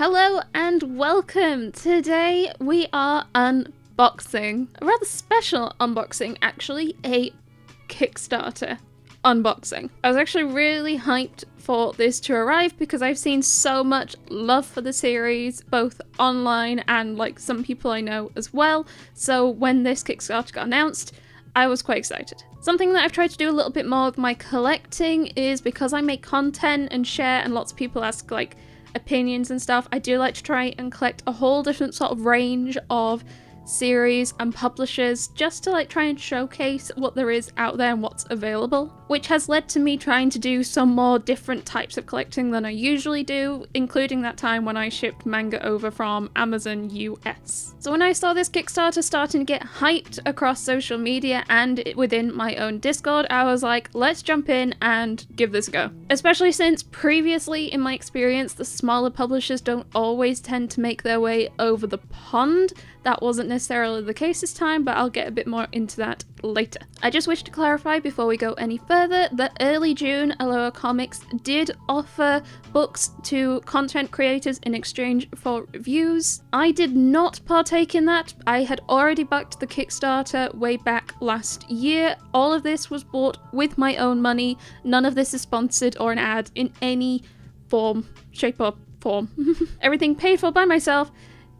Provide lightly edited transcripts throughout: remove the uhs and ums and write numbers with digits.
Hello and welcome! Today we are unboxing, a rather special unboxing actually, a Kickstarter unboxing. I was actually really hyped for this to arrive because I've seen so much love for the series, both online and like some people I know as well, so when this Kickstarter got announced, I was quite excited. Something that I've tried to do a little bit more with my collecting is because I make content and share and lots of people ask like opinions and stuff, I do like to try and collect a whole different sort of range of series and publishers just to like try and showcase what there is out there and what's available, which has led to me trying to do some more different types of collecting than I usually do, including that time when I shipped manga over from Amazon US. So when I saw this Kickstarter starting to get hyped across social media and within my own Discord, I was like, let's jump in and give this a go. Especially since previously in my experience, the smaller publishers don't always tend to make their way over the pond. That wasn't necessarily the case this time, but I'll get a bit more into that later. I just wish to clarify before we go any further that early June, Aloha Comics did offer books to content creators in exchange for reviews. I did not partake in that. I had already backed the Kickstarter way back last year. All of this was bought with my own money. None of this is sponsored or an ad in any form, shape or form. Everything paid for by myself,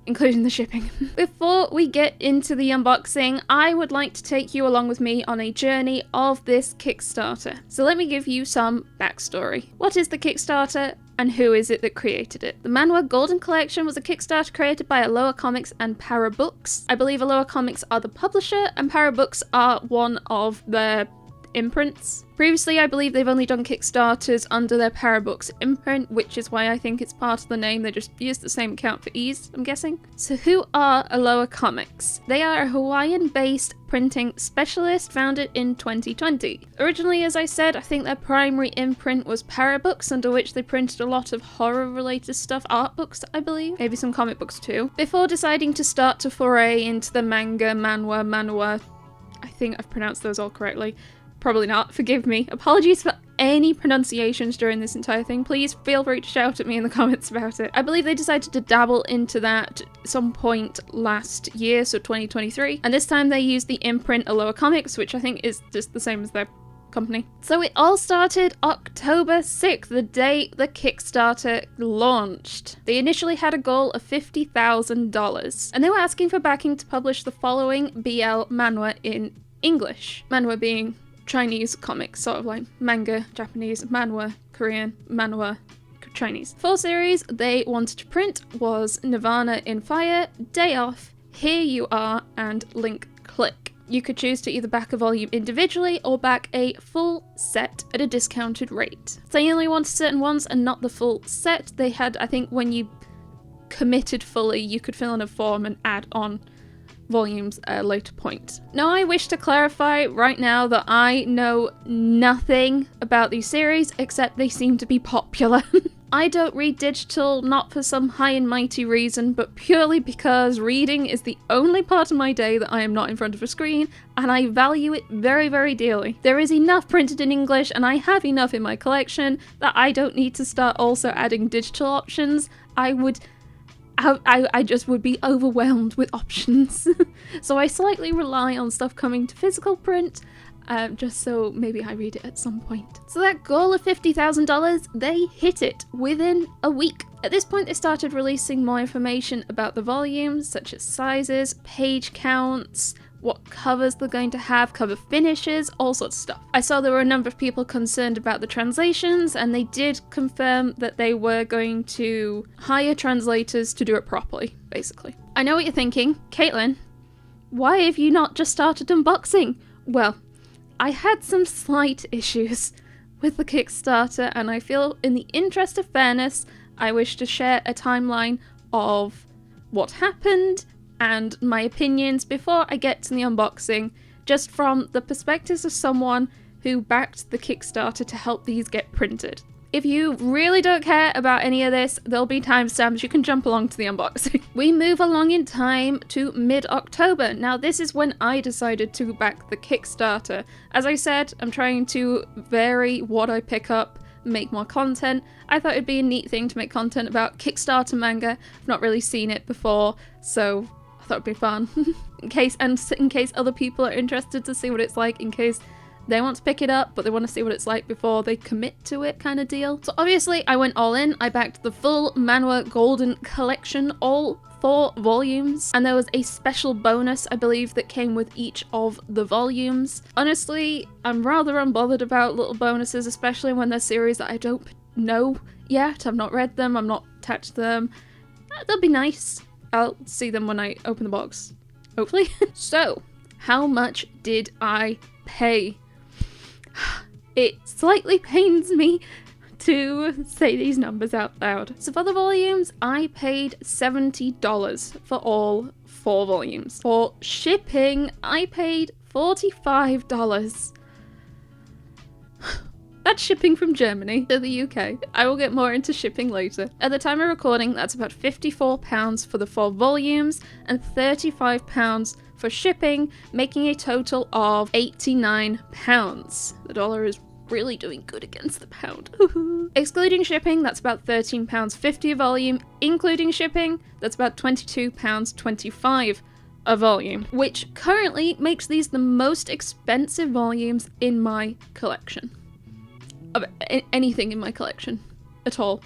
including the shipping. Before we get into the unboxing, I would like to take you along with me on a journey of this Kickstarter. So let me give you some backstory. What is the Kickstarter and who is it that created it? The Manhua Golden Collection was a Kickstarter created by Aloha Comics and Para Books. I believe Aloha Comics are the publisher and Para Books are one of their imprints. Previously, I believe they've only done Kickstarters under their Para Books imprint, which is why I think it's part of the name. They just use the same account for ease, I'm guessing. So who are Aloha Comics? They are a Hawaiian-based printing specialist founded in 2020. Originally, as I said, I think their primary imprint was Para Books, under which they printed a lot of horror-related stuff, art books, I believe, maybe some comic books too, before deciding to start to foray into the manga, manhua, I think I've pronounced those all correctly. Probably not, forgive me. Apologies for any pronunciations during this entire thing. Please feel free to shout at me in the comments about it. I believe they decided to dabble into that some point last year, so 2023. And this time they used the imprint Aloha Comics, which I think is just the same as their company. So it all started October 6th, the day the Kickstarter launched. They initially had a goal of $50,000, and they were asking for backing to publish the following BL manhwa in English. Manhwa being Chinese comics, sort of like manga, Japanese, manhwa, Korean, manhwa, Chinese. 4 series they wanted to print was Nirvana in Fire, Day Off, Here You Are, and Link Click. You could choose to either back a volume individually or back a full set at a discounted rate. They only wanted certain ones and not the full set. They had, I think, when you committed fully, you could fill in a form and add on volumes at a later point. Now, I wish to clarify right now that I know nothing about these series except they seem to be popular. I don't read digital, not for some high and mighty reason, but purely because reading is the only part of my day that I am not in front of a screen, and I value it very, very dearly. There is enough printed in English, and I have enough in my collection that I don't need to start also adding digital options. I just would be overwhelmed with options. So I slightly rely on stuff coming to physical print, just so maybe I read it at some point. So that goal of $50,000, they hit it within a week. At this point, they started releasing more information about the volumes, such as sizes, page counts, what covers they're going to have, cover finishes, all sorts of stuff. I saw there were a number of people concerned about the translations, and they did confirm that they were going to hire translators to do it properly, basically. I know what you're thinking, Caitlin, why have you not just started unboxing? Well, I had some slight issues with the Kickstarter, and I feel in the interest of fairness, I wish to share a timeline of what happened and my opinions before I get to the unboxing, just from the perspectives of someone who backed the Kickstarter to help these get printed. If you really don't care about any of this, there'll be timestamps, you can jump along to the unboxing. We move along in time to mid-October. Now this is when I decided to back the Kickstarter. As I said, I'm trying to vary what I pick up make more content. I thought it'd be a neat thing to make content about Kickstarter manga. I've not really seen it before, so I thought it'd be fun. in case other people are interested to see what it's like, in case they want to pick it up, but they want to see what it's like before they commit to it kind of deal. So obviously I went all in. I backed the full manhwa golden collection, all 4 volumes, and there was a special bonus, I believe, that came with each of the volumes. Honestly, I'm rather unbothered about little bonuses, especially when they're series that I don't know yet. I've not read them, I'm not attached to them. They'll be nice. I'll see them when I open the box, hopefully. So, how much did I pay? It slightly pains me to say these numbers out loud. So for the volumes, I paid $70 for all 4 volumes. For shipping, I paid $45. That's shipping from Germany to the UK. I will get more into shipping later. At the time of recording, that's about £54 for the 4 volumes and £35 for shipping, making a total of £89. The dollar is really doing good against the pound. Excluding shipping, that's about £13.50 a volume. Including shipping, that's about £22.25 a volume, which currently makes these the most expensive volumes in my collection. Of anything in my collection at all.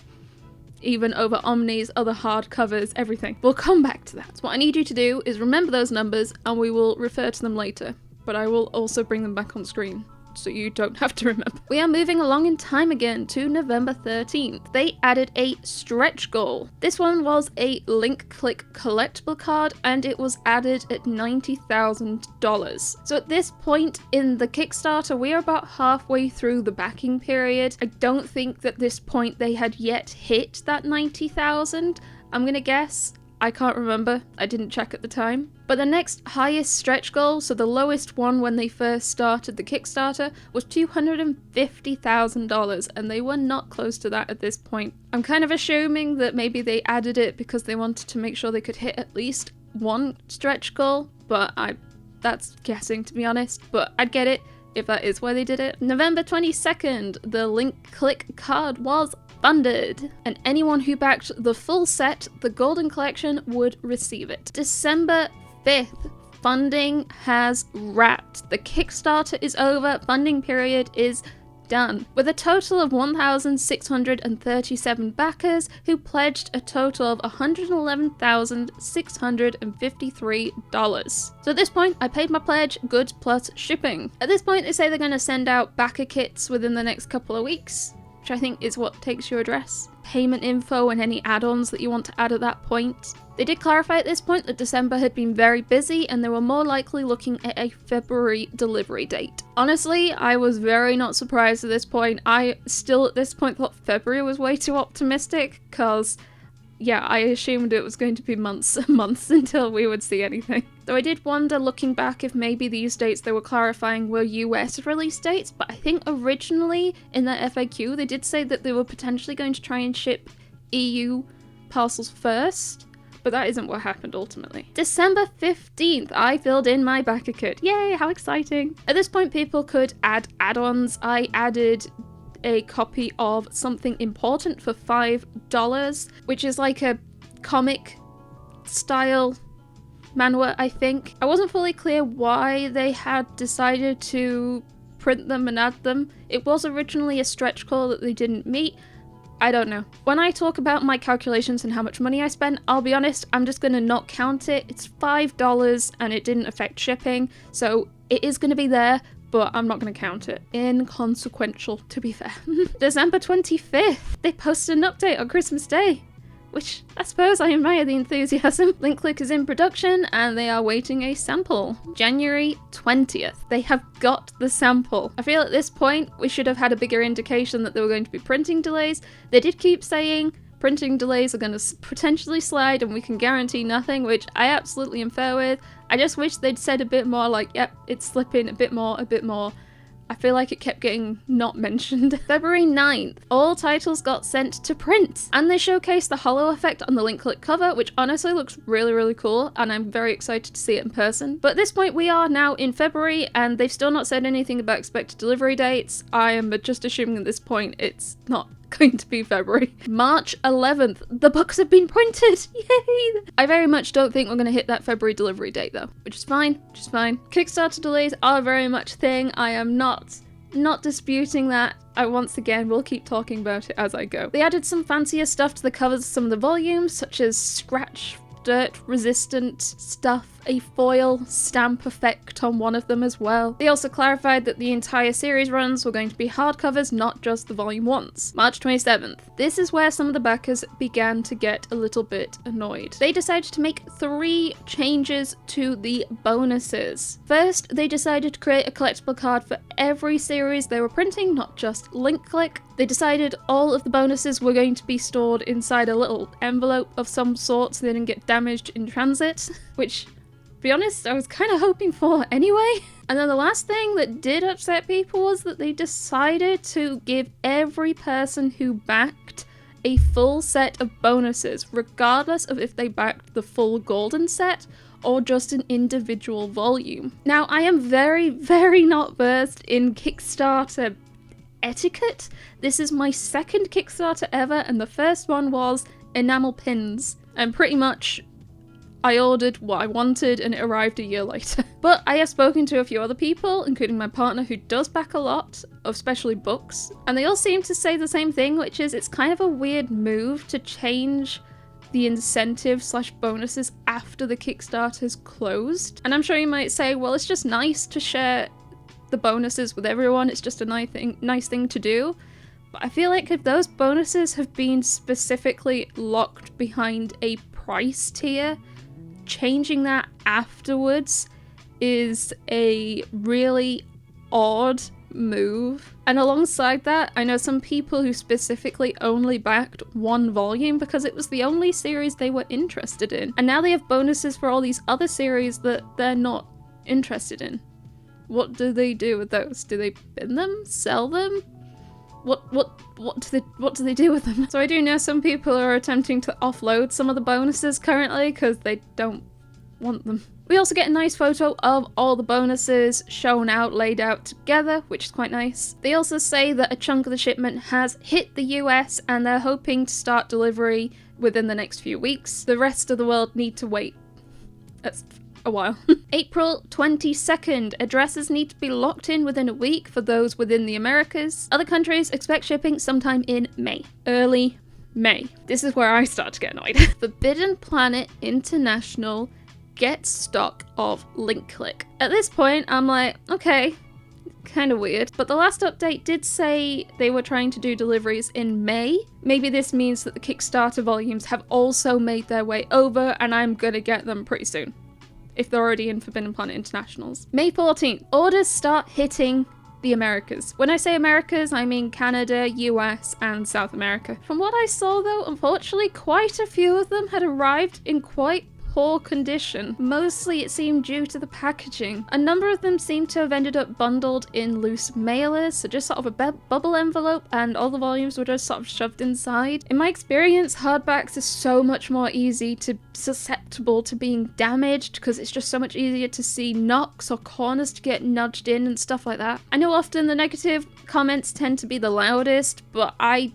Even over Omni's, other hardcovers, everything. We'll come back to that. So what I need you to do is remember those numbers and we will refer to them later, but I will also bring them back on screen, so you don't have to remember. We are moving along in time again to November 13th. They added a stretch goal. This one was a link click collectible card and it was added at $90,000. So at this point in the Kickstarter, we are about halfway through the backing period. I don't think that at this point they had yet hit that 90,000. I'm gonna guess. I can't remember, I didn't check at the time. But the next highest stretch goal, so the lowest one when they first started the Kickstarter, was $250,000, and they were not close to that at this point. I'm kind of assuming that maybe they added it because they wanted to make sure they could hit at least one stretch goal, but that's guessing, to be honest, but I'd get it if that is why they did it. November 22nd, the link click card was funded, and anyone who backed the full set, the Golden Collection, would receive it. December 5th, funding has wrapped. The Kickstarter is over, funding period is done, with a total of 1,637 backers who pledged a total of $111,653. So at this point, I paid my pledge, goods plus shipping. At this point, they say they're going to send out backer kits within the next couple of weeks, which I think is what takes your address, payment info, and any add-ons that you want to add at that point. They did clarify at this point that December had been very busy and they were more likely looking at a February delivery date. Honestly, I was very not surprised at this point. I still at this point thought February was way too optimistic, because yeah, I assumed it was going to be months and months until we would see anything. Though I did wonder, looking back, if maybe these dates they were clarifying were US release dates, but I think originally in their FAQ they did say that they were potentially going to try and ship EU parcels first, but that isn't what happened ultimately. December 15th, I filled in my backer kit. Yay, how exciting! At this point people could add add-ons. I added a copy of Something Important for $5, which is like a comic style manhwa, I think. I wasn't fully clear why they had decided to print them and add them. It was originally a stretch goal that they didn't meet. I don't know. When I talk about my calculations and how much money I spent, I'll be honest, I'm just gonna not count it. It's $5 and it didn't affect shipping, so it is gonna be there, but I'm not going to count it. Inconsequential, to be fair. December 25th, they posted an update on Christmas Day, which I suppose I admire the enthusiasm. Link Click is in production and they are waiting a sample. January 20th, they have got the sample. I feel at this point we should have had a bigger indication that there were going to be printing delays. They did keep saying printing delays are going to potentially slide and we can guarantee nothing, which I absolutely am fair with. I just wish they'd said a bit more like, yep, it's slipping a bit more. I feel like it kept getting not mentioned. February 9th, all titles got sent to print, and they showcased the holo effect on the link click cover, which honestly looks really, really cool, and I'm very excited to see it in person. But at this point, we are now in February, and they've still not said anything about expected delivery dates. I am just assuming at this point it's not going to be February. March 11th, the books have been printed! Yay! I very much don't think we're going to hit that February delivery date though, which is fine, Kickstarter delays are very much a thing. I am not disputing that. I once again will keep talking about it as I go. They added some fancier stuff to the covers of some of the volumes, such as scratch, dirt resistant stuff, a foil stamp effect on one of them as well. They also clarified that the entire series runs were going to be hardcovers, not just the volume ones. March 27th. This is where some of the backers began to get a little bit annoyed. They decided to make 3 changes to the bonuses. First, they decided to create a collectible card for every series they were printing, not just link click. They decided all of the bonuses were going to be stored inside a little envelope of some sort so they didn't get damaged in transit, which, to be honest, I was kind of hoping for anyway. And then the last thing that did upset people was that they decided to give every person who backed a full set of bonuses, regardless of if they backed the full golden set or just an individual volume. Now, I am very, very not versed in Kickstarter etiquette. This is my second Kickstarter ever, and the first one was enamel pins, and pretty much I ordered what I wanted and it arrived a year later. But I have spoken to a few other people, including my partner who does back a lot, especially books, and they all seem to say the same thing, which is it's kind of a weird move to change the incentive/bonuses after the Kickstarter's closed. And I'm sure you might say, well, it's just nice to share the bonuses with everyone, it's just a nice thing to do. But I feel like if those bonuses have been specifically locked behind a price tier, changing that afterwards is a really odd move. And alongside that, I know some people who specifically only backed one volume because it was the only series they were interested in, and now they have bonuses for all these other series that they're not interested in. What do they do with those? Do they bin them? Sell them? What do they do with them? So I do know some people are attempting to offload some of the bonuses currently because they don't want them. We also get a nice photo of all the bonuses shown out, laid out together, which is quite nice. They also say that a chunk of the shipment has hit the US and they're hoping to start delivery within the next few weeks. The rest of the world need to wait. That's a while. April 22nd. Addresses need to be locked in within a week for those within the Americas. Other countries expect shipping sometime in May. Early May. This is where I start to get annoyed. Forbidden Planet International gets stock of link click. At this point, I'm like, okay, kind of weird. But the last update did say they were trying to do deliveries in May. Maybe this means that the Kickstarter volumes have also made their way over and I'm gonna get them pretty soon, if they're already in Forbidden Planet Internationals. May 14th, orders start hitting the Americas. When I say Americas, I mean Canada, US, and South America. From what I saw though, unfortunately, quite a few of them had arrived in quite poor condition. Mostly it seemed due to the packaging. A number of them seem to have ended up bundled in loose mailers, so just sort of a bubble envelope, and all the volumes were just sort of shoved inside. In my experience, hardbacks are so much more susceptible to being damaged because it's just so much easier to see knocks or corners to get nudged in and stuff like that. I know often the negative comments tend to be the loudest, but I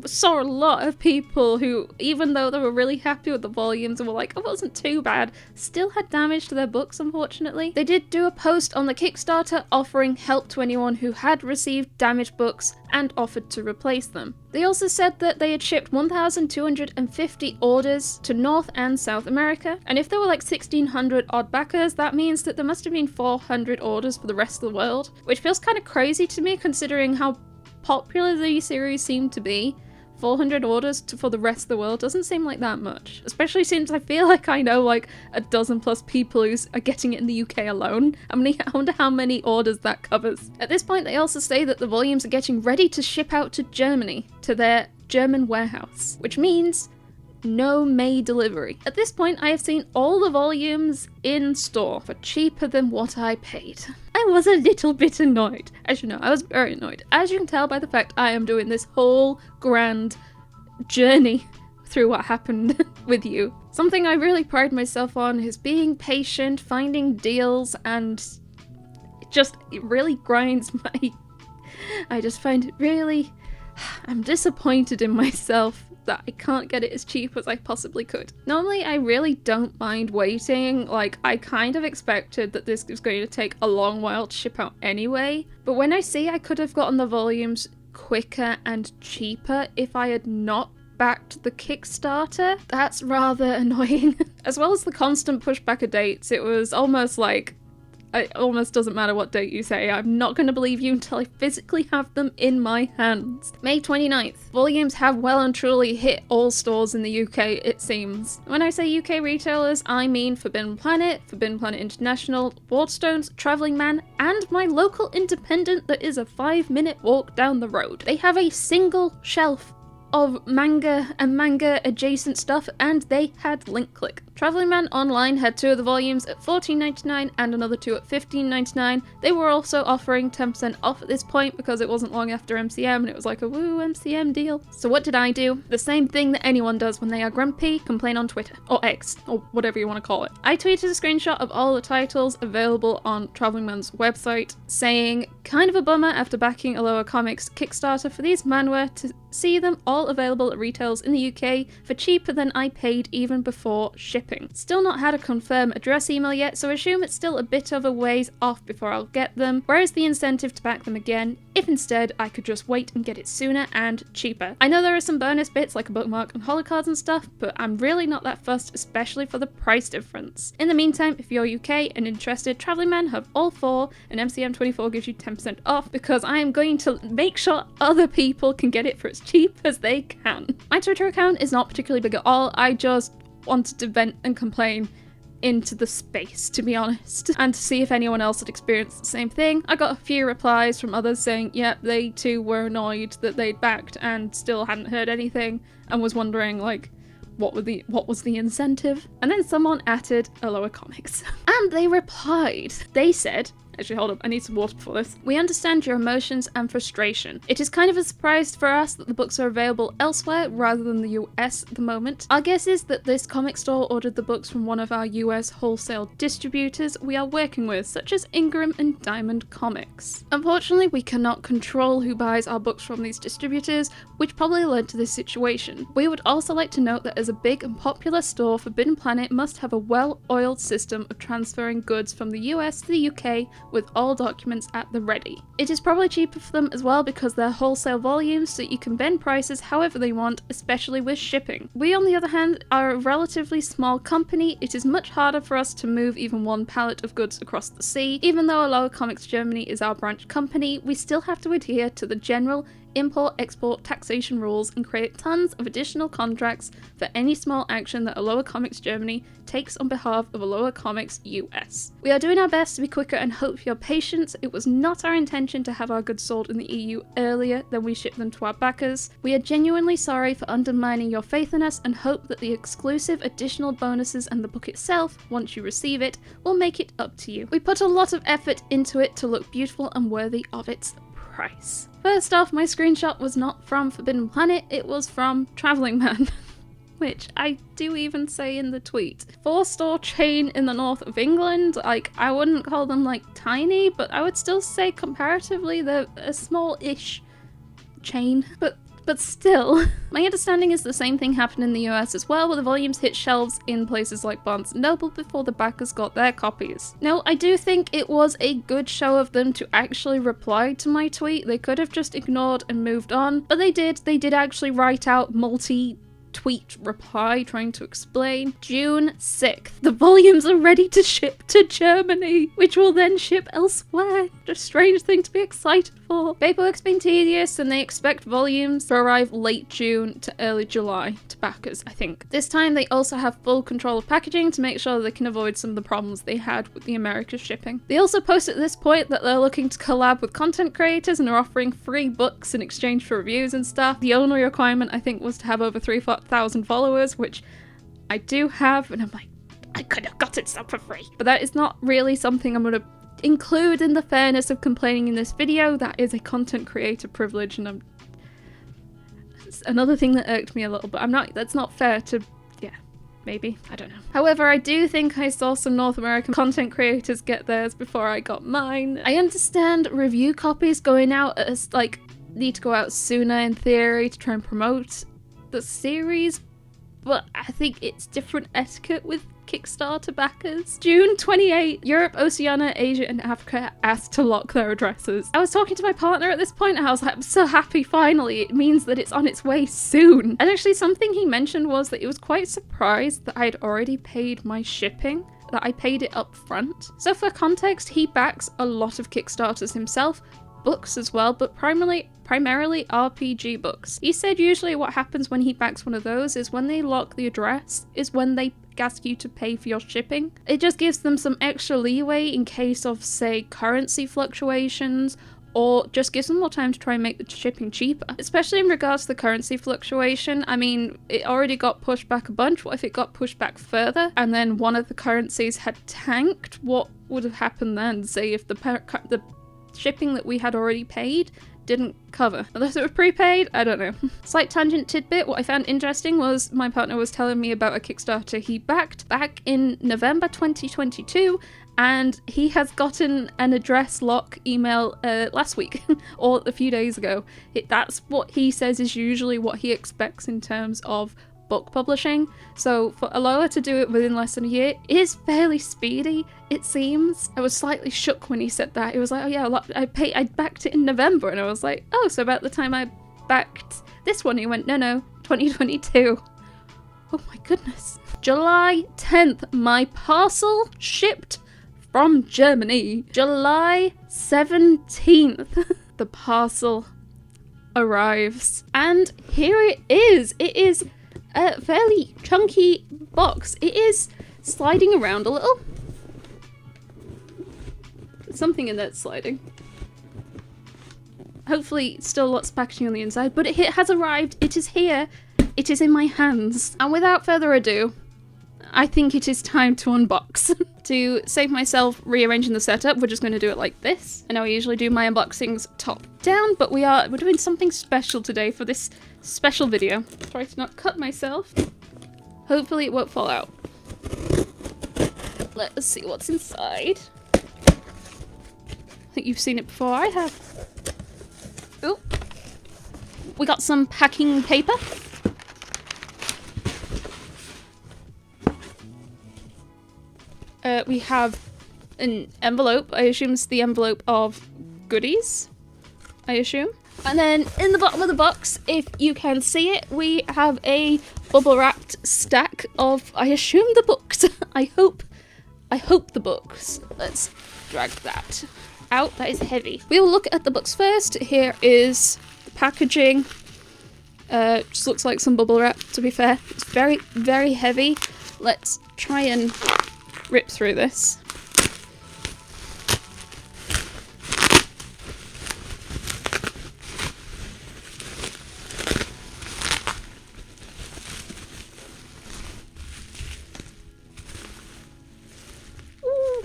saw a lot of people who, even though they were really happy with the volumes and were like, it wasn't too bad, still had damage to their books, unfortunately. They did do a post on the Kickstarter offering help to anyone who had received damaged books and offered to replace them. They also said that they had shipped 1,250 orders to North and South America, and if there were like 1,600 odd backers, that means that there must have been 400 orders for the rest of the world, which feels kind of crazy to me considering how popular these series seem to be. 400 orders for the rest of the world doesn't seem like that much, especially since I feel like I know like a dozen plus people who are getting it in the UK alone. I wonder how many orders that covers. At this point, they also say that the volumes are getting ready to ship out to Germany, to their German warehouse, which means no May delivery. At this point, I have seen all the volumes in store for cheaper than what I paid. I was a little bit annoyed. As you know, I was very annoyed. As you can tell by the fact I am doing this whole grand journey through what happened with you. Something I really pride myself on is being patient, finding deals, and it really grinds my... I just find it really... I'm disappointed in myself that I can't get it as cheap as I possibly could. Normally, I really don't mind waiting. Like, I kind of expected that this was going to take a long while to ship out anyway. But when I see I could have gotten the volumes quicker and cheaper if I had not backed the Kickstarter, that's rather annoying. As well as the constant pushback of dates, it was almost like, it almost doesn't matter what date you say, I'm not going to believe you until I physically have them in my hands. May 29th. Volumes have well and truly hit all stores in the UK, it seems. When I say UK retailers, I mean Forbidden Planet International, Waterstones, Travelling Man, and my local independent that is a 5-minute walk down the road. They have a single shelf of manga and manga adjacent stuff, and they had link click. Travelling Man Online had 2 of the volumes at $14.99 and another 2 at $15.99. They were also offering 10% off at this point because it wasn't long after MCM and it was like a woo MCM deal. So what did I do? The same thing that anyone does when they are grumpy, complain on Twitter, or X, or whatever you want to call it. I tweeted a screenshot of all the titles available on Travelling Man's website saying, kind of a bummer after backing Aloha Comics Kickstarter for these manhwa to see them all available at retails in the UK for cheaper than I paid even before shipping. Still not had a confirmed address email yet, so assume it's still a bit of a ways off before I'll get them. Where is the incentive to back them again, if instead I could just wait and get it sooner and cheaper? I know there are some bonus bits like a bookmark and holocards and stuff, but I'm really not that fussed, especially for the price difference. In the meantime, if you're UK and interested, Travelling Man have all 4 and MCM24 gives you 10% off because I am going to make sure other people can get it for as cheap as they can. My Twitter account is not particularly big at all, I just wanted to vent and complain into the space, to be honest, and to see if anyone else had experienced the same thing. I got a few replies from others saying, yep, they too were annoyed that they'd backed and still hadn't heard anything and was wondering, like, what was the incentive? And then someone added Aloha Comics. And they replied. They said, actually, hold up, I need some water for this. We understand your emotions and frustration. It is kind of a surprise for us that the books are available elsewhere rather than the US at the moment. Our guess is that this comic store ordered the books from one of our US wholesale distributors we are working with, such as Ingram and Diamond Comics. Unfortunately, we cannot control who buys our books from these distributors, which probably led to this situation. We would also like to note that as a big and popular store, Forbidden Planet must have a well-oiled system of transferring goods from the US to the UK with all documents at the ready. It is probably cheaper for them as well because they're wholesale volumes, so you can bend prices however they want, especially with shipping. We, on the other hand, are a relatively small company. It is much harder for us to move even one pallet of goods across the sea. Even though Aloha Comics Germany is our branch company, we still have to adhere to the general import-export taxation rules and create tons of additional contracts for any small action that Aloha Comics Germany takes on behalf of Aloha Comics US. We are doing our best to be quicker and hope for your patience. It was not our intention to have our goods sold in the EU earlier than we ship them to our backers. We are genuinely sorry for undermining your faith in us and hope that the exclusive additional bonuses and the book itself, once you receive it, will make it up to you. We put a lot of effort into it to look beautiful and worthy of its price. First off, my screenshot was not from Forbidden Planet, it was from Travelling Man. Which I do even say in the tweet. 4-store chain in the north of England. Like, I wouldn't call them like tiny, but I would still say comparatively they're a small-ish chain. But still. My understanding is the same thing happened in the US as well, where the volumes hit shelves in places like Barnes & Noble before the backers got their copies. Now, I do think it was a good show of them to actually reply to my tweet. They could have just ignored and moved on, but they did. They did actually write out multi-tweet reply trying to explain. June 6th. The volumes are ready to ship to Germany, which will then ship elsewhere. A strange thing to be excited for. Paperwork's been tedious and they expect volumes to arrive late June to early July to backers, I think. This time they also have full control of packaging to make sure they can avoid some of the problems they had with the Americas shipping. They also post at this point that they're looking to collab with content creators and are offering free books in exchange for reviews and stuff. The only requirement I think was to have over 3,000 1,000 followers, which I do have, and I'm like, I could have got it for free. But that is not really something I'm going to include in the fairness of complaining in this video. That is a content creator privilege, and it's another thing that irked me a little, but that's not fair to, yeah, maybe, I don't know. However, I do think I saw some North American content creators get theirs before I got mine. I understand review copies going out as, like, need to go out sooner in theory to try and promote the series, but I think it's different etiquette with Kickstarter backers. June 28, Europe, Oceania, Asia, and Africa asked to lock their addresses. I was talking to my partner at this point, and I was like, I'm so happy finally. It means that it's on its way soon. And actually something he mentioned was that he was quite surprised that I'd already paid my shipping, that I paid it up front. So for context, he backs a lot of Kickstarters himself, books as well, but primarily RPG books. He said usually what happens when he backs one of those is when they lock the address is when they ask you to pay for your shipping. It just gives them some extra leeway in case of, say, currency fluctuations, or just gives them more time to try and make the shipping cheaper. Especially in regards to the currency fluctuation, I mean, it already got pushed back a bunch. What if it got pushed back further and then one of the currencies had tanked? What would have happened then? Say if the shipping that we had already paid didn't cover. Unless it was prepaid, I don't know. Slight tangent tidbit, what I found interesting was my partner was telling me about a Kickstarter he backed back in November 2022, and he has gotten an address lock email last week, or a few days ago. That's what he says is usually what he expects in terms of book publishing. So for Aloha to do it within less than a year is fairly speedy, it seems. I was slightly shook when he said that. He was like, oh yeah, I backed it in November, and I was like, oh, so about the time I backed this one. He went, no, 2022. Oh my goodness. July 10th, my parcel shipped from Germany. July 17th, the parcel arrives. And here it is. It is a fairly chunky box. It is sliding around a little. There's something in there that's sliding. Hopefully still lots of packaging on the inside, but it has arrived. It is here. It is in my hands. And without further ado, I think it is time to unbox. To save myself rearranging the setup, we're just going to do it like this. I know I usually do my unboxings top down, but we're doing something special today for this special video. Try to not cut myself. Hopefully it won't fall out. Let's see what's inside. I think you've seen it before. I have. Oh, we got some packing paper. We have an envelope. I assume it's the envelope of goodies, I assume. And then in the bottom of the box, if you can see it, we have a bubble wrapped stack of, I assume, the books. I hope the books. Let's drag that out. That is heavy. We'll look at the books first. Here is the packaging. Just looks like some bubble wrap, to be fair. It's very, very heavy. Let's try and rip through this. Ooh.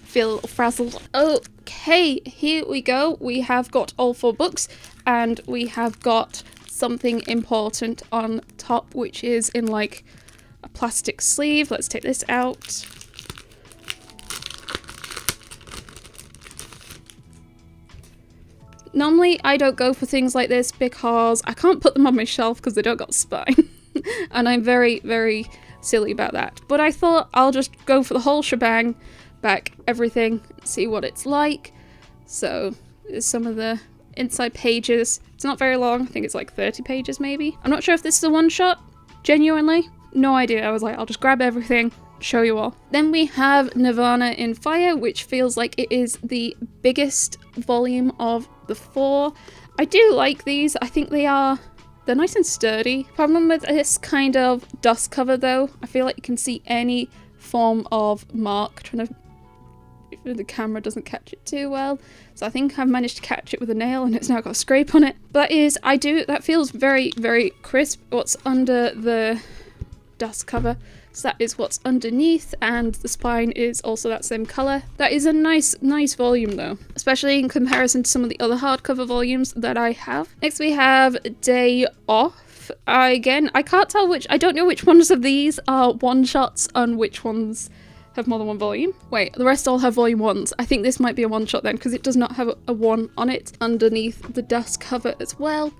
Feel a little frazzled. Okay, here we go. We have got all 4 books, and we have got something important on top, which is in like a plastic sleeve. Let's take this out. Normally I don't go for things like this because I can't put them on my shelf because they don't got spine. And I'm very, very silly about that. But I thought I'll just go for the whole shebang, back everything, see what it's like. So there's some of the inside pages. It's not very long. I think it's like 30 pages maybe. I'm not sure if this is a one-shot. Genuinely, no idea. I was like, I'll just grab everything, show you all. Then we have Nirvana in Fire, which feels like it is the biggest volume of the 4. I do like these. I think they're nice and sturdy. Problem with this kind of dust cover though, I feel like you can see any form of mark. Trying to the camera doesn't catch it too well. So I think I've managed to catch it with a nail and it's now got a scrape on it. But that feels very, very crisp. What's under the dust cover, so that is what's underneath, and the spine is also that same colour. That is a nice volume though, especially in comparison to some of the other hardcover volumes that I have. Next we have Day Off. Again, I can't tell I don't know which ones of these are one-shots and which ones have more than one volume. Wait, the rest all have volume 1s. I think this might be a one-shot then, because it does not have a 1 on it underneath the dust cover as well.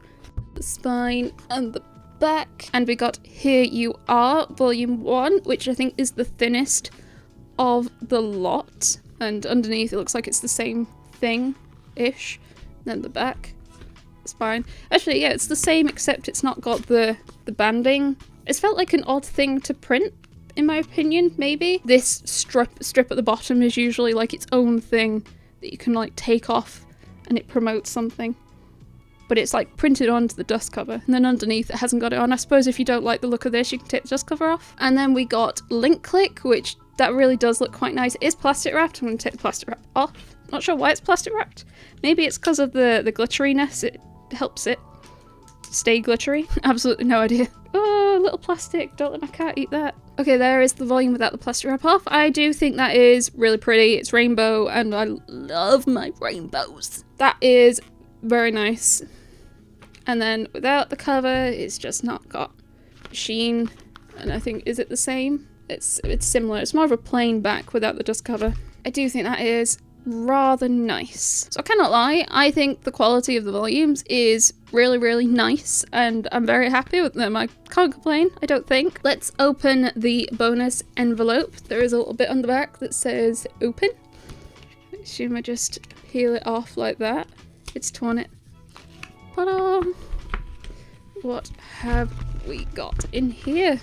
The spine and the back. And we got Here You Are, volume 1, which I think is the thinnest of the lot. And underneath it looks like it's the same thing-ish. Then the back, the spine. Actually, yeah, it's the same, except it's not got the banding. It's felt like an odd thing to print, in my opinion, maybe. This strip at the bottom is usually like its own thing that you can like take off and it promotes something. But it's like printed onto the dust cover, and then underneath it hasn't got it on. I suppose if you don't like the look of this, you can take the dust cover off. And then we got Link Click, which that really does look quite nice. It is plastic wrapped. I'm going to take the plastic wrap off. Not sure why it's plastic wrapped. Maybe it's because of the glitteriness. It helps it stay glittery. Absolutely no idea. Oh, little plastic. Don't let my cat eat that. Okay, there is the volume without the plastic wrap off. I do think that is really pretty. It's rainbow, and I love my rainbows. That is very nice. And then without the cover, it's just not got sheen. And I think, is it the same? It's similar. It's more of a plain back without the dust cover. I do think that is rather nice. So I cannot lie, I think the quality of the volumes is really, really nice, and I'm very happy with them. I can't complain, I don't think. Let's open the bonus envelope. There is a little bit on the back that says open. I assume I just peel it off like that. It's torn it. Ta-da! What have we got in here?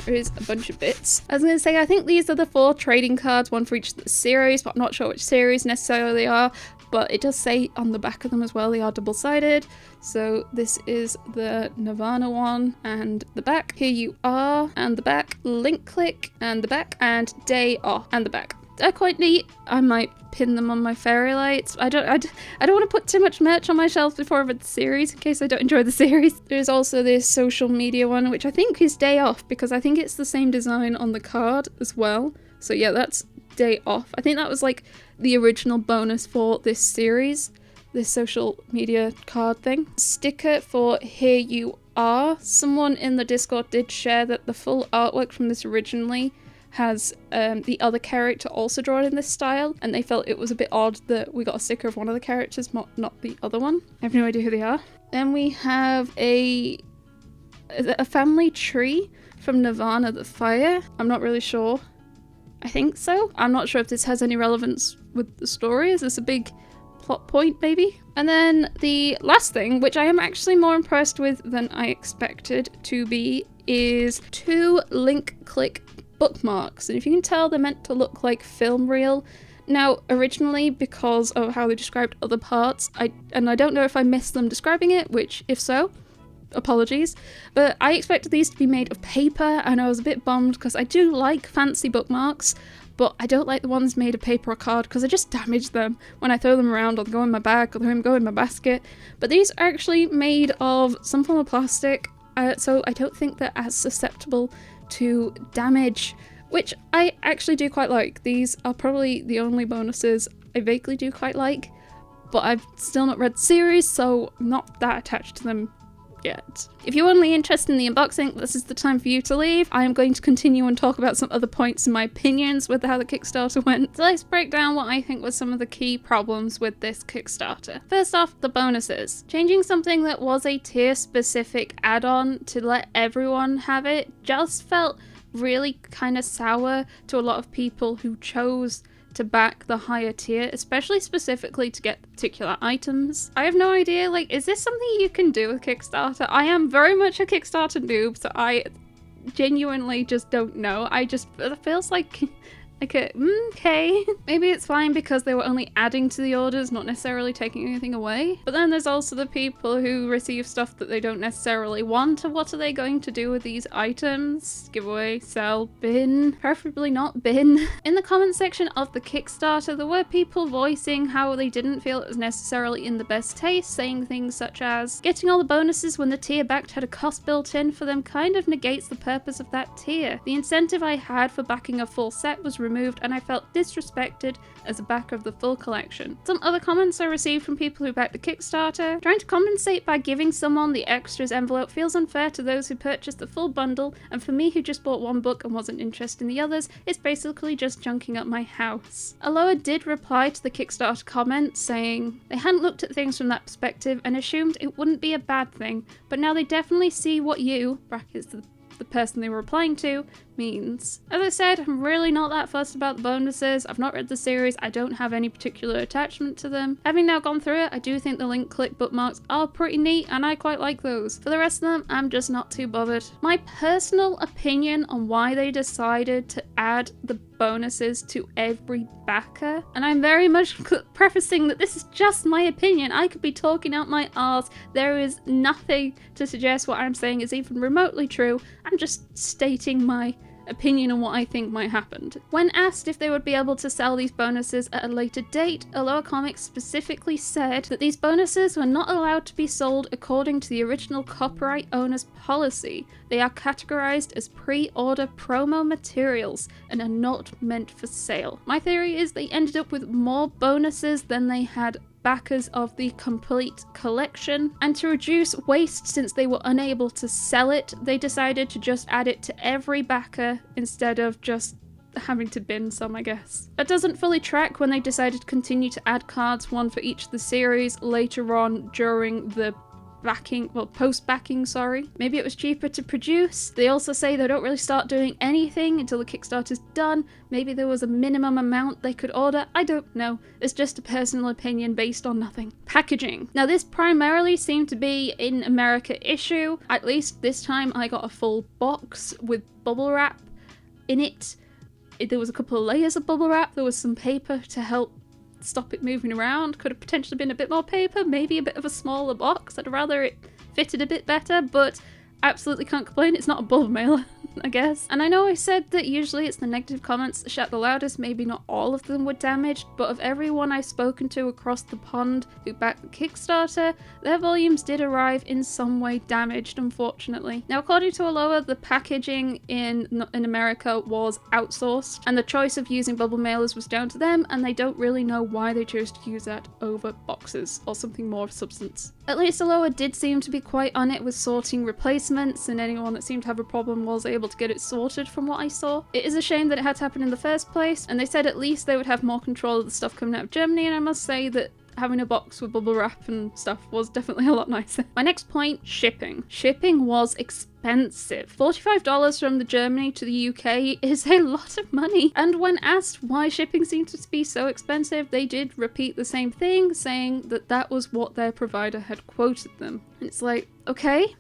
There is a bunch of bits. I was going to say, I think these are the 4 trading cards, one for each of the series, but I'm not sure which series necessarily they are. But it does say on the back of them as well, they are double-sided. So this is the Nirvana one, and the back. Here You Are, and the back. Link Click, and the back. And Day Off, and the back. They're quite neat. I might pin them on my fairy lights. I don't want to put too much merch on my shelves before I've read the series, in case I don't enjoy the series. There's also this social media one, which I think is Day Off, because I think it's the same design on the card as well. So yeah, that's Day Off. I think that was like the original bonus for this series, this social media card thing. Sticker for Here You Are. Someone in the Discord did share that the full artwork from this originally has the other character also drawn in this style, and they felt it was a bit odd that we got a sticker of one of the characters, not the other one. I have no idea who they are. Then we have a family tree from Nirvana the Fire. I'm not really sure. I think so. I'm not sure if this has any relevance with the story. Is this a big plot point, maybe? And then the last thing, which I am actually more impressed with than I expected to be, is 2 Link Click bookmarks. And if you can tell, they're meant to look like film reel. Now, originally, because of how they described other parts, I don't know if I missed them describing it, which, if so, apologies, but I expected these to be made of paper, and I was a bit bummed because I do like fancy bookmarks, but I don't like the ones made of paper or card because I just damage them when I throw them around, or they go in my bag, or they go in my basket. But these are actually made of some form of plastic, so I don't think they're as susceptible to damage, which I actually do quite like. These are probably the only bonuses I vaguely do quite like, but I've still not read the series, so I'm not that attached to them yet. If you're only interested in the unboxing, this is the time for you to leave. I am going to continue and talk about some other points in my opinions with how the Kickstarter went. So let's break down what I think were some of the key problems with this Kickstarter. First off, the bonuses. Changing something that was a tier-specific add-on to let everyone have it just felt really kind of sour to a lot of people who chose to back the higher tier, especially specifically to get particular items. I have no idea, like, is this something you can do with Kickstarter? I am very much a Kickstarter noob, so I genuinely just don't know. It feels like Okay, okay. Maybe it's fine because they were only adding to the orders, not necessarily taking anything away. But then there's also the people who receive stuff that they don't necessarily want. What are they going to do with these items? Give away, sell, bin? Preferably not bin. In the comment section of the Kickstarter, there were people voicing how they didn't feel it was necessarily in the best taste, saying things such as, getting all the bonuses when the tier backed had a cost built in for them kind of negates the purpose of that tier. The incentive I had for backing a full set was removed and I felt disrespected as a backer of the full collection. Some other comments I received from people who backed the Kickstarter. Trying to compensate by giving someone the extras envelope feels unfair to those who purchased the full bundle, and for me who just bought one book and wasn't interested in the others, it's basically just junking up my house. Aloha did reply to the Kickstarter comment saying they hadn't looked at things from that perspective and assumed it wouldn't be a bad thing, but now they definitely see what you, brackets the person they were replying to, means. As I said, I'm really not that fussed about the bonuses. I've not read the series, I don't have any particular attachment to them. Having now gone through it, I do think the link click bookmarks are pretty neat and I quite like those. For the rest of them, I'm just not too bothered. My personal opinion on why they decided to add the bonuses to every backer, and I'm very much prefacing that this is just my opinion, I could be talking out my arse, there is nothing to suggest what I'm saying is even remotely true, I'm just stating my opinion on what I think might happen. When asked if they would be able to sell these bonuses at a later date, Aloha Comics specifically said that these bonuses were not allowed to be sold according to the original copyright owner's policy. They are categorized as pre-order promo materials and are not meant for sale. My theory is they ended up with more bonuses than they had backers of the complete collection, and to reduce waste since they were unable to sell it, they decided to just add it to every backer instead of just having to bin some, I guess. That doesn't fully track when they decided to continue to add cards, one for each of the series, later on during the post-backing, sorry. Maybe it was cheaper to produce. They also say they don't really start doing anything until the Kickstarter's done. Maybe there was a minimum amount they could order. I don't know. It's just a personal opinion based on nothing. Packaging. Now this primarily seemed to be an America issue. At least this time I got a full box with bubble wrap in it. There was a couple of layers of bubble wrap. There was some paper to help stop it moving around. Could have potentially been a bit more paper, maybe a bit of a smaller box. I'd rather it fitted a bit better, but absolutely can't complain. It's not a bulb mailer, I guess. And I know I said that usually it's the negative comments that shout the loudest, maybe not all of them were damaged, but of everyone I've spoken to across the pond who backed the Kickstarter, their volumes did arrive in some way damaged, unfortunately. Now, according to Aloha, the packaging in America was outsourced, and the choice of using bubble mailers was down to them, and they don't really know why they chose to use that over boxes or something more of substance. At least Aloha did seem to be quite on it with sorting replacements, and anyone that seemed to have a problem was able to get it sorted from what I saw. It is a shame that it had to happen in the first place, and they said at least they would have more control of the stuff coming out of Germany, and I must say that having a box with bubble wrap and stuff was definitely a lot nicer. My next point, shipping. Shipping was expensive. $45 from the Germany to the UK is a lot of money. And when asked why shipping seemed to be so expensive, they did repeat the same thing, saying that that was what their provider had quoted them. And it's like, okay,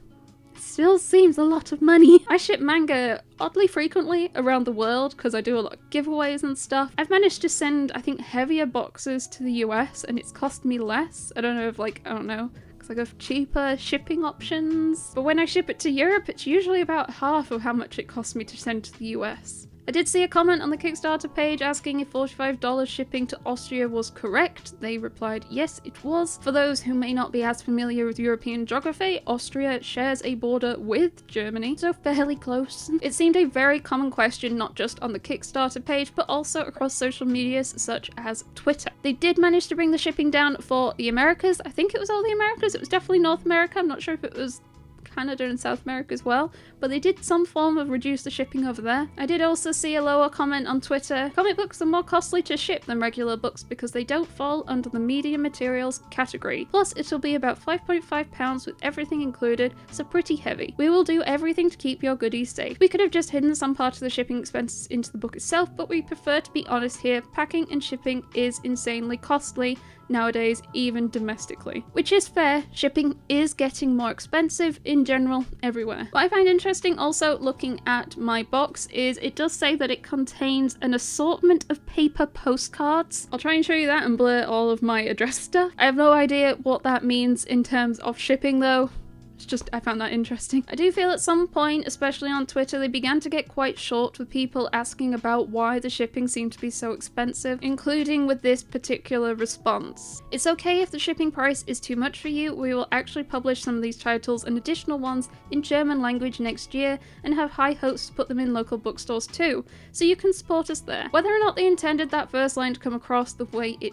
still seems a lot of money. I ship manga oddly frequently around the world because I do a lot of giveaways and stuff. I've managed to send, I think, heavier boxes to the US and it's cost me less. I don't know if because I go for cheaper shipping options. But when I ship it to Europe, it's usually about half of how much it costs me to send to the US. I did see a comment on the Kickstarter page asking if $45 shipping to Austria was correct. They replied, yes, it was. For those who may not be as familiar with European geography, Austria shares a border with Germany, so fairly close. It seemed a very common question, not just on the Kickstarter page, but also across social medias such as Twitter. They did manage to bring the shipping down for the Americas. I think it was all the Americas. It was definitely North America. I'm not sure if it was Canada and South America as well, but they did some form of reduce the shipping over there. I did also see a lower comment on Twitter. Comic books are more costly to ship than regular books because they don't fall under the media materials category. Plus, it'll be about 5.5 pounds with everything included, so pretty heavy. We will do everything to keep your goodies safe. We could have just hidden some part of the shipping expenses into the book itself, but we prefer to be honest here. Packing and shipping is insanely costly. nowadays, even domestically. Which is fair, shipping is getting more expensive in general everywhere. What I find interesting also looking at my box is it does say that it contains an assortment of paper postcards. I'll try and show you that and blur all of my address stuff. I have no idea what that means in terms of shipping though. It's just, I found that interesting. I do feel at some point, especially on Twitter, they began to get quite short with people asking about why the shipping seemed to be so expensive, including with this particular response. It's okay if the shipping price is too much for you. We will actually publish some of these titles and additional ones in German language next year and have high hopes to put them in local bookstores too, so you can support us there. Whether or not they intended that first line to come across the way it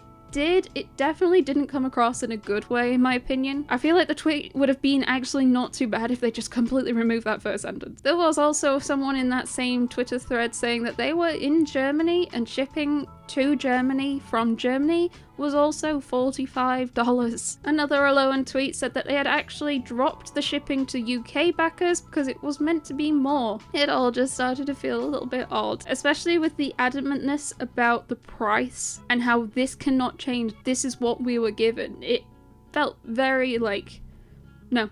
definitely didn't come across in a good way, in my opinion. I feel like the tweet would have been actually not too bad if they just completely removed that first sentence. There was also someone in that same Twitter thread saying that they were in Germany and shipping to Germany from Germany was also $45. Another Alohan tweet said that they had actually dropped the shipping to UK backers because it was meant to be more. It all just started to feel a little bit odd, especially with the adamantness about the price and how this cannot change. This is what we were given. It felt very like, no.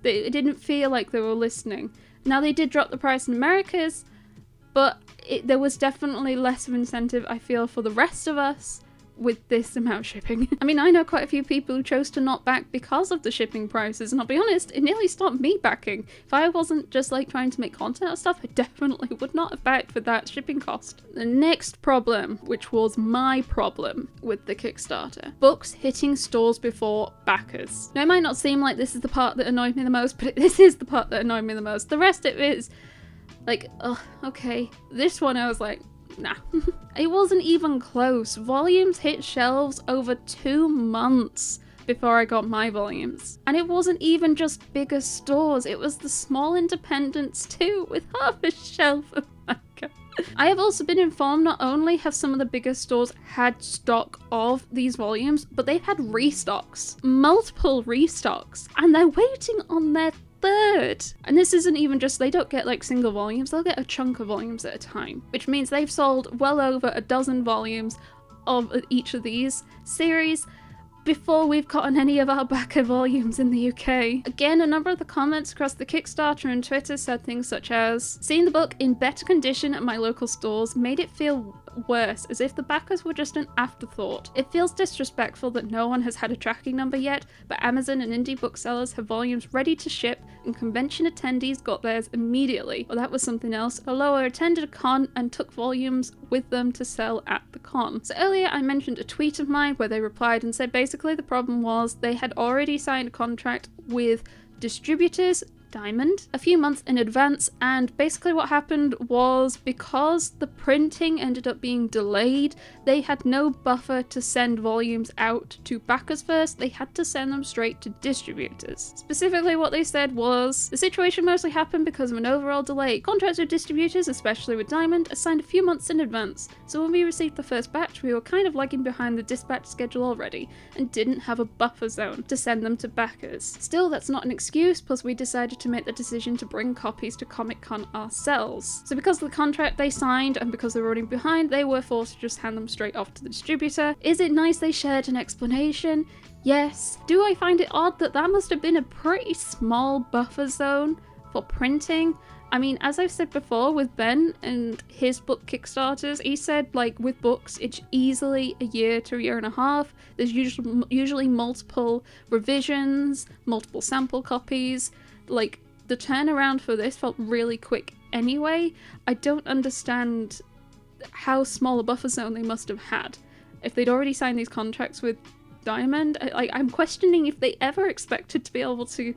It didn't feel like they were listening. Now they did drop the price in Americas, but there was definitely less of incentive, I feel, for the rest of us with this amount of shipping. I mean, I know quite a few people who chose to not back because of the shipping prices, and I'll be honest, it nearly stopped me backing. If I wasn't just like trying to make content or stuff, I definitely would not have backed for that shipping cost. The next problem, which was my problem with the Kickstarter, books hitting stores before backers. Now, it might not seem like this is the part that annoyed me the most, but this is the part that annoyed me the most. The rest of it is like, oh, okay. This one I was like, nah. It wasn't even close. Volumes hit shelves over 2 months before I got my volumes. And it wasn't even just bigger stores, it was the small independents too, with half a shelf of manga. I have also been informed not only have some of the bigger stores had stock of these volumes, but they've had restocks. Multiple restocks. And they're waiting on their third. And this isn't even just, they don't get like single volumes, they'll get a chunk of volumes at a time, which means they've sold well over a dozen volumes of each of these series before we've gotten any of our backer volumes in the UK. Again, a number of the comments across the Kickstarter and Twitter said things such as, seeing the book in better condition at my local stores made it feel worse, as if the backers were just an afterthought. It feels disrespectful that no one has had a tracking number yet, but Amazon and indie booksellers have volumes ready to ship and convention attendees got theirs immediately. Well, that was something else. Aloha attended a con and took volumes with them to sell at the con. So earlier I mentioned a tweet of mine where they replied and said basically the problem was they had already signed a contract with distributors, Diamond, a few months in advance, and basically what happened was because the printing ended up being delayed, they had no buffer to send volumes out to backers first, they had to send them straight to distributors. Specifically what they said was, the situation mostly happened because of an overall delay. Contracts with distributors, especially with Diamond, are signed a few months in advance, so when we received the first batch we were kind of lagging behind the dispatch schedule already, and didn't have a buffer zone to send them to backers. Still, that's not an excuse, plus we decided to make the decision to bring copies to Comic-Con ourselves. So because of the contract they signed and because they were running behind, they were forced to just hand them straight off to the distributor. Is it nice they shared an explanation? Yes. Do I find it odd that that must have been a pretty small buffer zone for printing? I mean, as I've said before with Ben and his book Kickstarters, he said like with books it's easily a year to a year and a half. There's usually multiple revisions, multiple sample copies. Like, the turnaround for this felt really quick anyway. I don't understand how small a buffer zone they must have had. If they'd already signed these contracts with Diamond, I'm questioning if they ever expected to be able to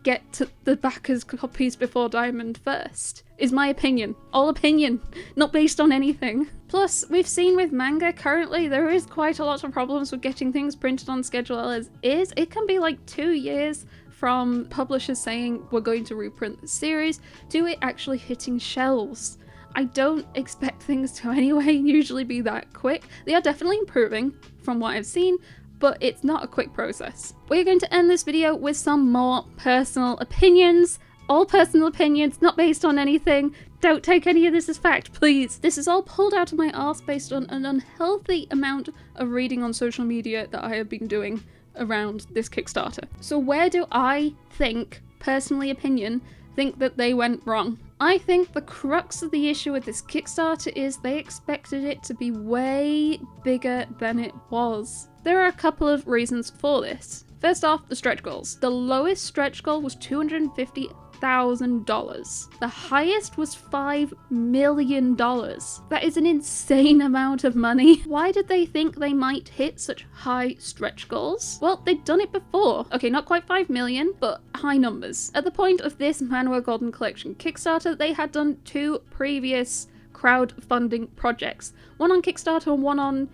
get to the backers' copies before Diamond first, is my opinion. All opinion, not based on anything. Plus, we've seen with manga currently, there is quite a lot of problems with getting things printed on schedule as is. It can be like 2 years from publishers saying we're going to reprint the series to it actually hitting shelves. I don't expect things to anyway usually be that quick. They are definitely improving from what I've seen, but it's not a quick process. We're going to end this video with some more personal opinions. all personal opinions, not based on anything. Don't take any of this as fact, please. This is all pulled out of my arse based on an unhealthy amount of reading on social media that I have been doing around this Kickstarter. So where do I think, personally think that they went wrong? I think the crux of the issue with this Kickstarter is they expected it to be way bigger than it was. There are a couple of reasons for this. First off, the stretch goals. The lowest stretch goal was $250,000. The highest was $5 million. That is an insane amount of money. Why did they think they might hit such high stretch goals? Well, they'd done it before. Okay, not quite 5 million, but high numbers. At the point of this Manhwa Golden Collection Kickstarter, they had done 2 previous crowdfunding projects. One on Kickstarter and one on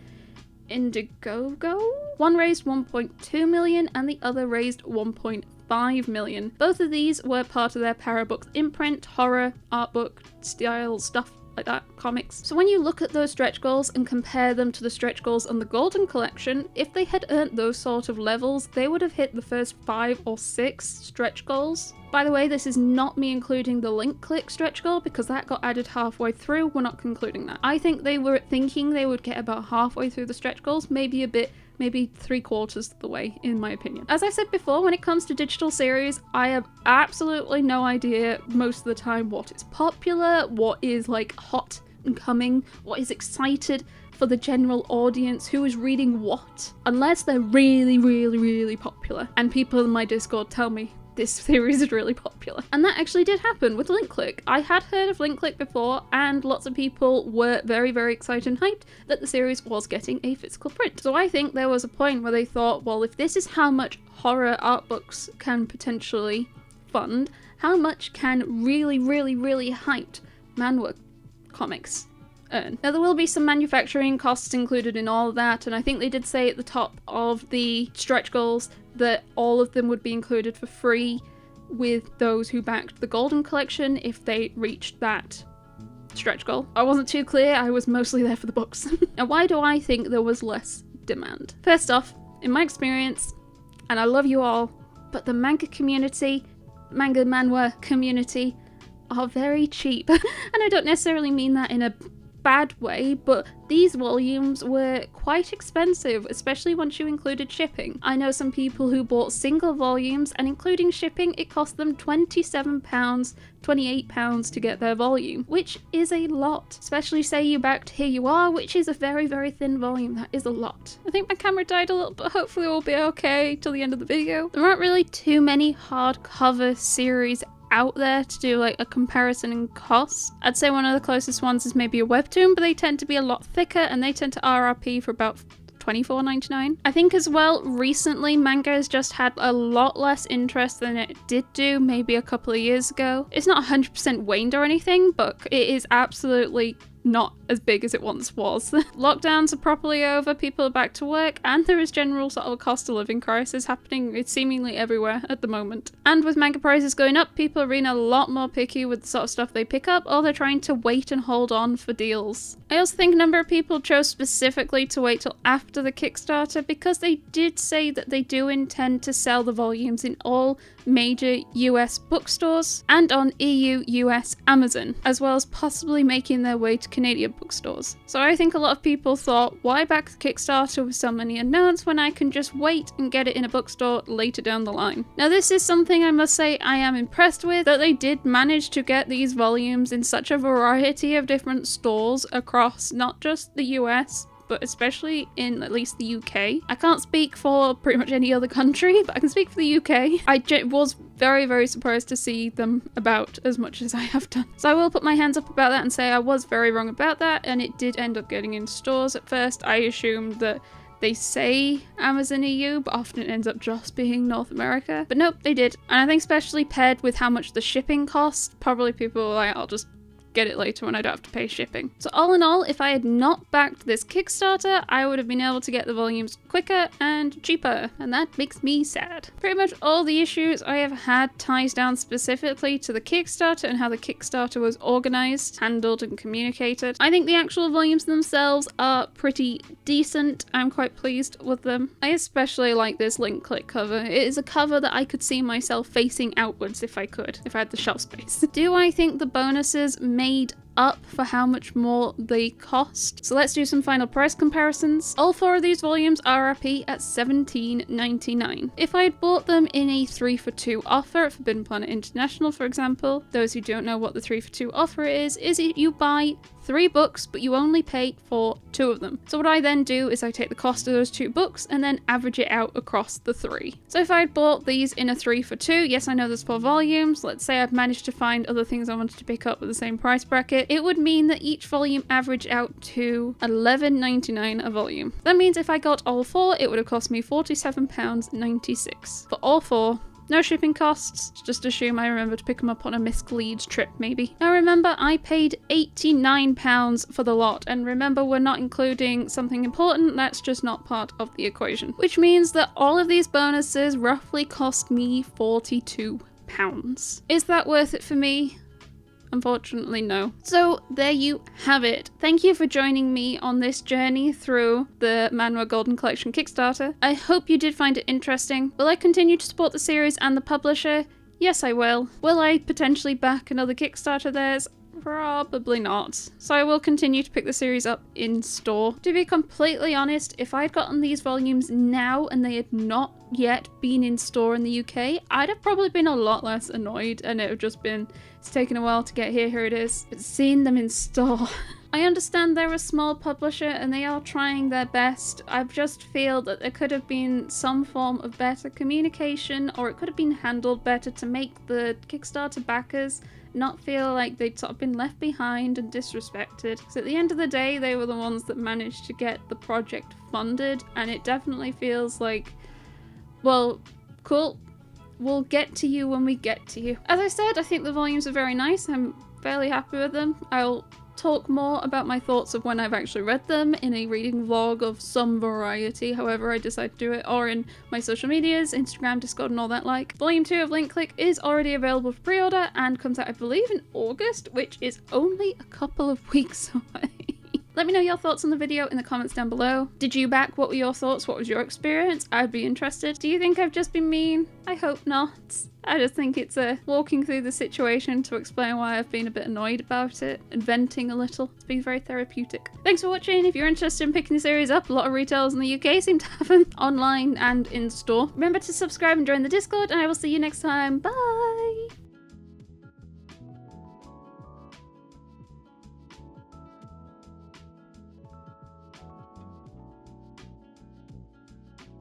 Indiegogo? One raised 1.2 million and the other raised 1.5 million. Both of these were part of their Parabooks imprint, horror, art book, style, stuff like that, comics. So when you look at those stretch goals and compare them to the stretch goals on the Golden Collection, if they had earned those sort of levels, they would have hit the first 5 or 6 stretch goals. By the way, this is not me including the link click stretch goal because that got added halfway through. We're not concluding that. I think they were thinking they would get about halfway through the stretch goals, maybe 3/4 of the way, in my opinion. As I said before, when it comes to digital series, I have absolutely no idea most of the time what is popular, what is like hot and coming, what is excited for the general audience, who is reading what, unless they're really, really, really popular. And people in my Discord tell me this series is really popular. And that actually did happen with Link Click. I had heard of Link Click before, and lots of people were very, very excited and hyped that the series was getting a physical print. So I think there was a point where they thought, well, if this is how much horror art books can potentially fund, how much can really, really, really hyped manhwa comics earn? Now, there will be some manufacturing costs included in all of that, and I think they did say at the top of the stretch goals that all of them would be included for free with those who backed the Golden Collection if they reached that stretch goal. I wasn't too clear, I was mostly there for the books. Now, why do I think there was less demand? First off, in my experience, and I love you all, but the manga manhwa community are very cheap. And I don't necessarily mean that in a bad way, but these volumes were quite expensive, especially once you included shipping. I know some people who bought single volumes, and including shipping, it cost them £27, £28 to get their volume, which is a lot. Especially say you backed Here You Are, which is a very, very thin volume. That is a lot. I think my camera died a little, but hopefully we'll be okay till the end of the video. There aren't really too many hardcover series out there to do like a comparison in cost. I'd say one of the closest ones is maybe a webtoon, but they tend to be a lot thicker and they tend to RRP for about $24.99. I think as well, recently manga has just had a lot less interest than it did do maybe a couple of years ago. It's not 100% waned or anything, but it is absolutely not as big as it once was. Lockdowns are properly over, people are back to work, and there is general sort of a cost of living crisis happening. It's seemingly everywhere at the moment. And with manga prices going up, people are being a lot more picky with the sort of stuff they pick up, or they're trying to wait and hold on for deals. I also think a number of people chose specifically to wait till after the Kickstarter because they did say that they do intend to sell the volumes in all major US bookstores and on EU-US Amazon, as well as possibly making their way to Canadian bookstores. So I think a lot of people thought, why back the Kickstarter with so many unknowns when I can just wait and get it in a bookstore later down the line? Now, this is something I must say I am impressed with, that they did manage to get these volumes in such a variety of different stores across not just the US, but especially in at least the UK. I can't speak for pretty much any other country, but I can speak for the UK. I was very, very surprised to see them about as much as I have done. So I will put my hands up about that and say I was very wrong about that, and it did end up getting in stores at first. I assumed that they say Amazon EU, but often it ends up just being North America. But nope, they did. And I think especially paired with how much the shipping cost, probably people were like, I'll just get it later when I don't have to pay shipping. So all in all, if I had not backed this Kickstarter, I would have been able to get the volumes quicker and cheaper, and that makes me sad. Pretty much all the issues I have had ties down specifically to the Kickstarter and how the Kickstarter was organized, handled, and communicated. I think the actual volumes themselves are pretty decent. I'm quite pleased with them. I especially like this link click cover. It is a cover that I could see myself facing outwards if I had the shelf space. Do I think the bonuses made up for how much more they cost? So let's do some final price comparisons. All 4 of these volumes RRP at $17.99. If I had bought them in a 3 for 2 offer at Forbidden Planet International, for example, those who don't know what the 3 for 2 offer is you buy 3 books, but you only pay for 2 of them. So what I then do is I take the cost of those 2 books and then average it out across the 3. So if I had bought these in a 3 for 2, yes, I know there's 4 volumes. Let's say I've managed to find other things I wanted to pick up with the same price bracket. It would mean that each volume averaged out to $11.99 a volume. That means if I got all 4, it would have cost me £47.96 for all 4. No shipping costs, just assume I remember to pick them up on a MISCONSTRUED trip maybe. Now remember, I paid £89 for the lot, and remember we're not including something important, that's just not part of the equation. Which means that all of these bonuses roughly cost me £42. Is that worth it for me? Unfortunately, no. So there you have it. Thank you for joining me on this journey through the Manhwa Golden Collection Kickstarter. I hope you did find it interesting. Will I continue to support the series and the publisher? Yes, I will. Will I potentially back another Kickstarter of theirs? Probably not. So I will continue to pick the series up in store. To be completely honest, if I'd gotten these volumes now and they had not yet been in store in the UK, I'd have probably been a lot less annoyed, and it would have just been, it's taken a while to get here it is. But seeing them in store, I understand they're a small publisher and they are trying their best. I just feel that there could have been some form of better communication, or it could have been handled better to make the Kickstarter backers not feel like they'd sort of been left behind and disrespected. Because at the end of the day, they were the ones that managed to get the project funded, and it definitely feels like, well, cool, we'll get to you when we get to you. As I said, I think the volumes are very nice. I'm fairly happy with them. I'll talk more about my thoughts of when I've actually read them in a reading vlog of some variety, however I decide to do it, or in my social medias, Instagram, Discord, and all that like. Volume 2 of Link Click is already available for pre-order and comes out, I believe, in August, which is only a couple of weeks away. Let me know your thoughts on the video in the comments down below. Did you back? What were your thoughts? What was your experience? I'd be interested. Do you think I've just been mean? I hope not. I just think it's walking through the situation to explain why I've been a bit annoyed about it and venting a little. It's been very therapeutic. Thanks for watching. If you're interested in picking the series up, a lot of retailers in the UK seem to have them online and in store. Remember to subscribe and join the Discord, and I will see you next time. Bye!